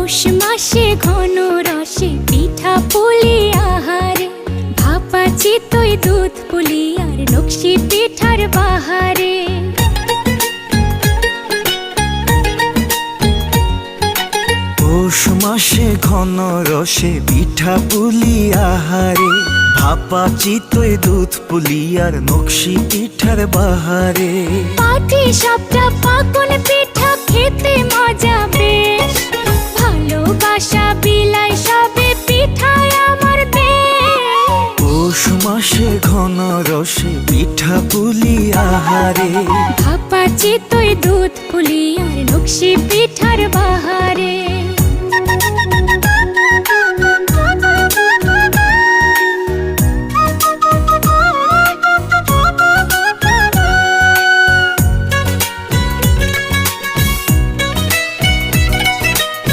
পৌষ মাসে ঘন রসে পিঠা পুলি আহারে, ভাপা চিতই দুধ পুলি আর নকশি পিঠার বাহারে। পৌষ মাসে ঘন রসে পিঠা পুলি আহারে, ভাপা চিতই দুধ পুলি আর নকশি পিঠার বাহারে। পাটি সাপটা পাকন পিঠা খেতে মজা বেশ, ভালোবাসা বিলাই সবে পিঠায় আমার দেশ। পৌষ মাসে ঘন রসে পিঠা পুলি আহারে, ভাপা চিতই দুধ পুলি আর নকশি পিঠার বাহারে।